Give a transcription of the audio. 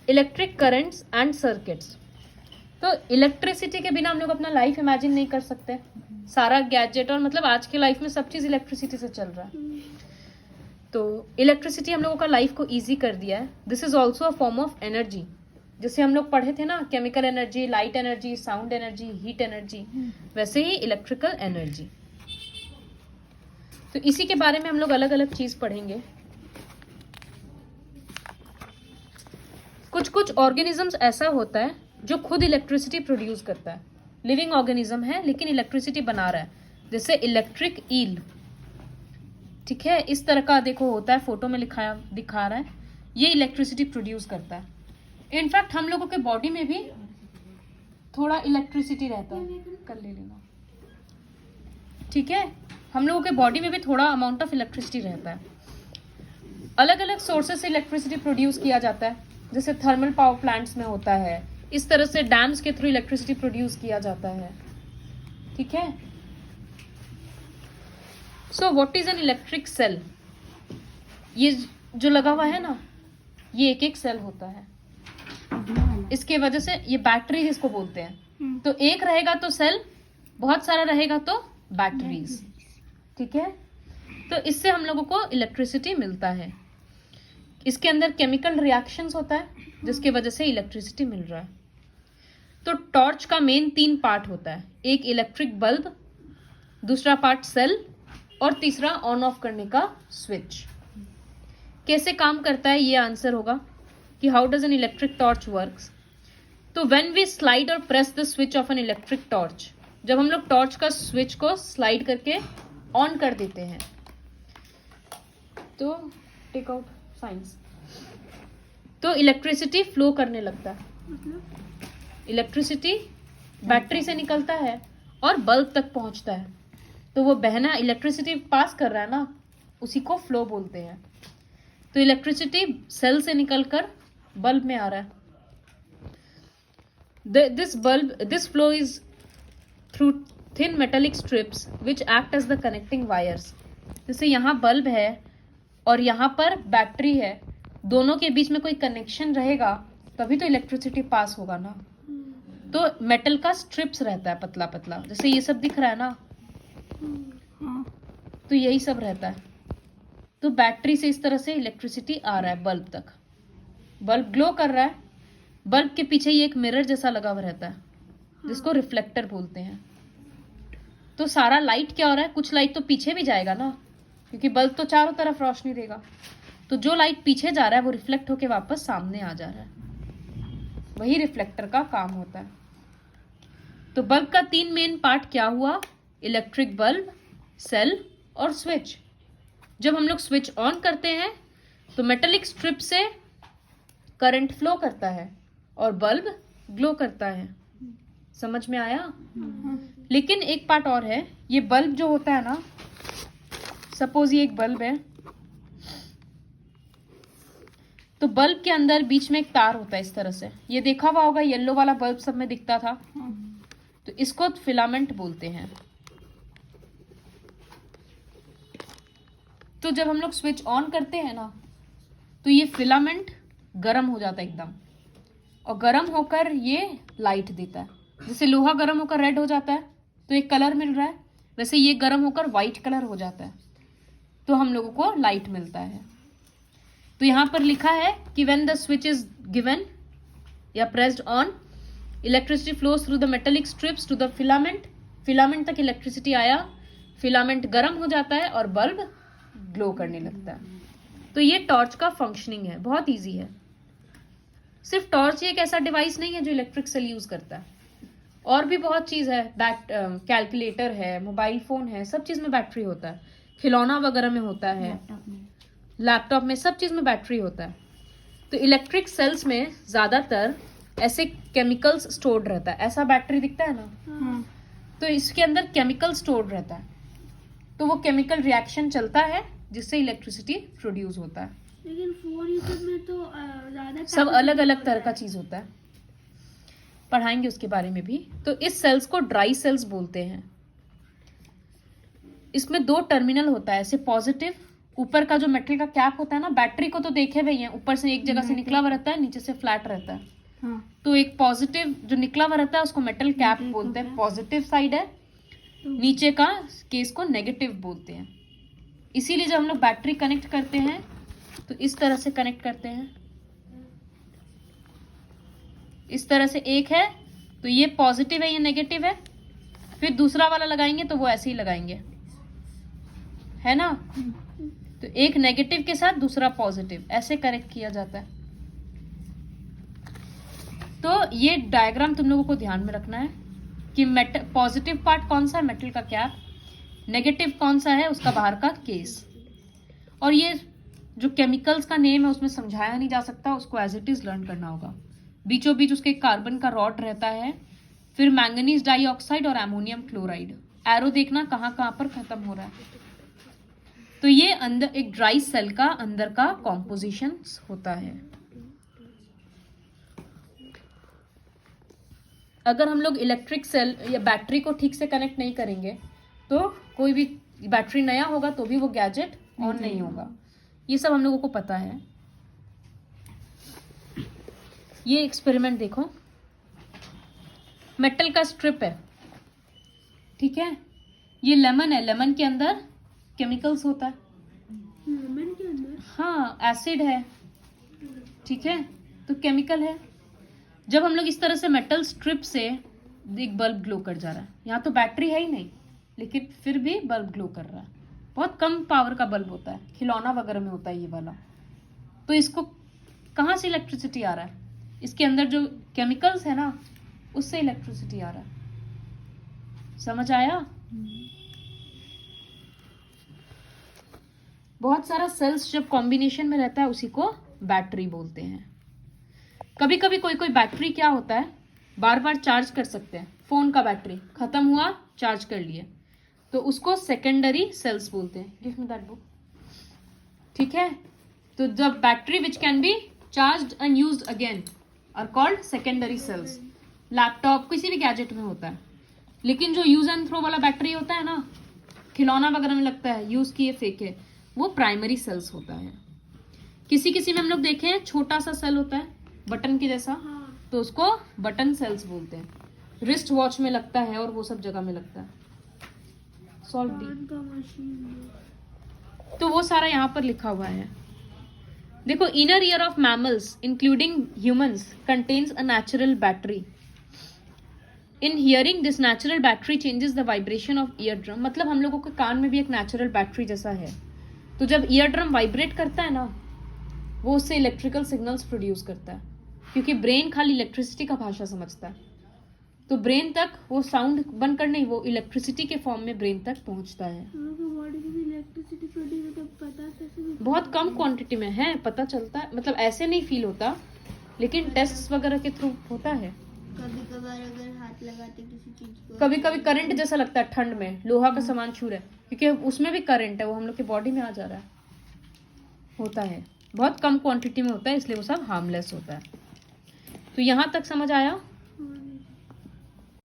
Electric currents and circuits. तो electricity के बिना हम लोग अपना लाइफ इमेजिन नहीं कर सकते। सारा गैजेट और मतलब आज के लाइफ में सब चीज इलेक्ट्रिसिटी से चल रहा है। तो इलेक्ट्रिसिटी हम लोगों का लाइफ को इजी कर दिया है। This is also a form of energy. जैसे हम लोग पढ़े थे ना, chemical energy, light energy, sound energy, heat energy, वैसे ही इलेक्ट्रिकल एनर्जी। तो इसी के बारे में हम लोग अलग अलग चीज पढ़ेंगे। कुछ कुछ ऑर्गेनिजम्स ऐसा होता है जो खुद इलेक्ट्रिसिटी प्रोड्यूस करता है। लिविंग ऑर्गेनिज्म है लेकिन इलेक्ट्रिसिटी बना रहा है, जैसे इलेक्ट्रिक ईल। ठीक है, इस तरह का देखो होता है, फोटो में दिखा रहा है, ये इलेक्ट्रिसिटी प्रोड्यूस करता है। इनफैक्ट हम लोगों के बॉडी में भी थोड़ा इलेक्ट्रिसिटी रहता है, कर ले लेना। ठीक है, हम लोगों के बॉडी में भी थोड़ा अमाउंट ऑफ इलेक्ट्रिसिटी रहता है। अलग अलग सोर्सेस से इलेक्ट्रिसिटी प्रोड्यूस किया जाता है, जैसे थर्मल पावर प्लांट्स में होता है, इस तरह से डैम्स के थ्रू इलेक्ट्रिसिटी प्रोड्यूस किया जाता है। ठीक है, so what is an electric cell? ये जो लगा हुआ है ना, ये एक एक सेल होता है। इसके वजह से ये बैटरी जिसको बोलते हैं, तो एक रहेगा तो सेल, बहुत सारा रहेगा तो बैटरीज। ठीक है, तो इससे हम लोगों को इलेक्ट्रिसिटी मिलता है। इसके अंदर केमिकल रिएक्शंस होता है जिसके वजह से इलेक्ट्रिसिटी मिल रहा है। तो टॉर्च का मेन 3 पार्ट होता है, एक इलेक्ट्रिक बल्ब, दूसरा पार्ट सेल, और तीसरा ऑन ऑफ करने का स्विच। कैसे काम करता है ये आंसर होगा कि how does an electric torch works. तो व्हेन वी स्लाइड और press the switch off an electric torch, जब हम लोग टॉर्च का स्विच को स्लाइड करके ऑन कर देते हैं, तो टेक आउट साइंस, तो इलेक्ट्रिसिटी फ्लो करने लगता है। इलेक्ट्रिसिटी बैटरी से निकलता है और बल्ब तक पहुंचता है, तो वो बहना इलेक्ट्रिसिटी पास कर रहा है ना, उसी को फ्लो बोलते हैं। तो इलेक्ट्रिसिटी सेल से निकलकर बल्ब में आ रहा है। This flow is through thin metallic strips which act as the connecting wires. जैसे यहाँ बल्ब है और यहाँ पर बैटरी है, दोनों के बीच में कोई कनेक्शन रहेगा तभी तो इलेक्ट्रिसिटी पास होगा ना। तो मेटल का स्ट्रिप्स रहता है पतला पतला, जैसे ये सब दिख रहा है ना, तो यही सब रहता है। तो बैटरी से इस तरह से इलेक्ट्रिसिटी आ रहा है बल्ब तक। बल्ब ग्लो कर रहा है, बल्ब के पीछे ये एक मिरर जैसा लगा हुआ रहता है जिसको रिफ्लेक्टर बोलते हैं। तो सारा लाइट क्या हो रहा है, कुछ लाइट तो पीछे भी जाएगा ना, क्योंकि बल्ब तो चारों तरफ रोशनी देगा। तो जो लाइट पीछे जा रहा है वो रिफ्लेक्ट होके वापस सामने आ जा रहा है, वही रिफ्लेक्टर का काम होता है। तो बल्ब का 3 मेन पार्ट क्या हुआ, इलेक्ट्रिक बल्ब, सेल और स्विच। जब हम लोग स्विच ऑन करते हैं तो मेटेलिक स्ट्रिप से करंट फ्लो करता है और बल्ब ग्लो करता है। समझ में आया? लेकिन एक पार्ट और है, ये बल्ब जो होता है ना, सपोज ये एक बल्ब है, तो बल्ब के अंदर बीच में एक तार होता है इस तरह से, ये देखा हुआ होगा, येलो वाला बल्ब सब में दिखता था, तो इसको फिलामेंट बोलते हैं। तो जब हम लोग स्विच ऑन करते हैं ना, तो ये फिलामेंट गर्म हो जाता है एकदम, और गर्म होकर ये लाइट देता है। जैसे लोहा गर्म होकर रेड हो जाता है तो एक कलर मिल रहा है, वैसे ये गर्म होकर व्हाइट कलर हो जाता है, तो हम लोगों को लाइट मिलता है। तो यहाँ पर लिखा है कि when the switch is given या pressed on, electricity flows through the metallic strips to the filament. Filament तक इलेक्ट्रिसिटी आया, फिलामेंट गर्म हो जाता है और बल्ब ग्लो करने लगता है। तो ये टॉर्च का फंक्शनिंग है, बहुत इजी है। सिर्फ टॉर्च ही एक ऐसा डिवाइस नहीं है जो इलेक्ट्रिक सेल यूज करता है, और भी बहुत चीज है। कैलकुलेटर है, मोबाइल फोन है, सब चीज में बैटरी होता है। खिलौना वगैरह में होता है, लैपटॉप में, सब चीज में बैटरी होता है। तो इलेक्ट्रिक सेल्स में ज्यादातर ऐसे केमिकल्स स्टोर्ड रहता है। ऐसा बैटरी दिखता है ना, तो इसके अंदर केमिकल स्टोर्ड रहता है, तो वो केमिकल रिएक्शन चलता है जिससे इलेक्ट्रिसिटी प्रोड्यूस होता है। लेकिन फोन ये सब में तो ज्यादा सब अलग अलग तरह का चीज होता है, पढ़ाएंगे उसके बारे में भी। तो इस सेल्स को ड्राई सेल्स बोलते हैं। इसमें 2 टर्मिनल होता है, ऐसे पॉजिटिव ऊपर का जो मेटल का कैप होता है ना, बैटरी को तो देखे हुए हैं, ऊपर से एक जगह से निकला हुआ रहता है, नीचे से फ्लैट रहता है। हाँ। तो एक पॉजिटिव जो निकला हुआ रहता है उसको मेटल कैप बोलते हैं, पॉजिटिव साइड है। नीचे का केस को नेगेटिव बोलते हैं। इसीलिए जब हम लोग बैटरी कनेक्ट करते हैं तो इस तरह से कनेक्ट करते हैं, इस तरह से। एक है तो ये पॉजिटिव है, ये नेगेटिव है। फिर दूसरा वाला लगाएंगे तो वो ऐसे ही लगाएंगे, है ना। तो एक नेगेटिव के साथ दूसरा पॉजिटिव, ऐसे कनेक्ट किया जाता है। तो ये डायग्राम तुम लोगों को ध्यान में रखना है कि मेटल पॉजिटिव पार्ट कौन सा है, मेटल का कैप, नेगेटिव कौन सा है, उसका बाहर का केस। और ये जो केमिकल्स का नेम है उसमें समझाया नहीं जा सकता, उसको एज इट इज लर्न करना होगा। बीचों बीच उसके कार्बन का रॉड रहता है, फिर मैंगनीज डाइऑक्साइड और एमोनियम क्लोराइड। एरो देखना कहाँ कहाँ पर खत्म हो रहा है। तो ये अंदर एक ड्राई सेल का अंदर का कॉम्पोजिशन होता है। अगर हम लोग इलेक्ट्रिक सेल या बैटरी को ठीक से कनेक्ट नहीं करेंगे तो कोई भी बैटरी नया होगा तो भी वो गैजेट ऑन नहीं होगा। ये सब हम लोगों को पता है। ये एक्सपेरिमेंट देखो, मेटल का स्ट्रिप है, ठीक है। ये लेमन है, लेमन के अंदर केमिकल्स होता है, लेमन के अंदर? हाँ, एसिड है, ठीक है, तो केमिकल है। जब हम लोग इस तरह से मेटल स्ट्रिप से एक बल्ब ग्लो कर जा रहा है, यहाँ तो बैटरी है ही नहीं लेकिन फिर भी बल्ब ग्लो कर रहा है। बहुत कम पावर का बल्ब होता है, खिलौना वगैरह में होता है ये वाला। तो इसको कहाँ से इलेक्ट्रिसिटी आ रहा है? इसके अंदर जो केमिकल्स है ना उससे इलेक्ट्रिसिटी आ रहा है। समझ आया? बहुत सारा सेल्स जब कॉम्बिनेशन में रहता है उसी को बैटरी बोलते हैं। कभी कभी कोई कोई बैटरी क्या होता है, बार बार चार्ज कर सकते हैं। फोन का बैटरी खत्म हुआ, चार्ज कर लिए, तो उसको सेकेंडरी सेल्स बोलते हैं। गिव मी दैट बुक, ठीक है। तो जब battery which can be charged and used again are called secondary cells. Laptop किसी भी गैजेट में होता है। लेकिन जो यूज एंड थ्रो वाला बैटरी होता है ना, खिलौना वगैरह में लगता है, यूज किए फेंके, वो प्राइमरी सेल्स होता है। किसी किसी में हम लोग देखे हैं छोटा सा सेल होता है बटन के जैसा, तो उसको बटन सेल्स बोलते हैं। रिस्ट वॉच में लगता है और वो सब जगह में लगता है। सॉल्व डी, तो वो सारा यहाँ पर लिखा हुआ है। देखो, inner ear of mammals including humans contains a natural battery. In hearing this natural battery changes the vibration of ear drum. मतलब हम लोगों के कान में भी एक नेचुरल बैटरी जैसा है। तो जब ईयर ड्रम वाइब्रेट करता है ना, वो उससे इलेक्ट्रिकल सिग्नल्स प्रोड्यूस करता है, क्योंकि ब्रेन खाली इलेक्ट्रिसिटी का भाषा समझता है। तो ब्रेन तक वो साउंड बनकर नहीं, वो इलेक्ट्रिसिटी के फॉर्म में ब्रेन तक पहुंचता है। बहुत कम क्वांटिटी में है, पता चलता है, मतलब ऐसे नहीं फील होता, लेकिन टेस्ट वगैरह के थ्रू होता है। कभी कभार अगर हाथ लगाते किसी चीज को, कभी कभी करंट जैसा लगता है, ठंड में लोहा का सामान छू रहा है, क्योंकि उसमें भी करंट है, वो हम लोग के बॉडी में आ जा रहा है, होता है। बहुत कम क्वांटिटी में होता है, इसलिए वो सब हार्मलेस होता है। तो यहाँ तक समझ आया?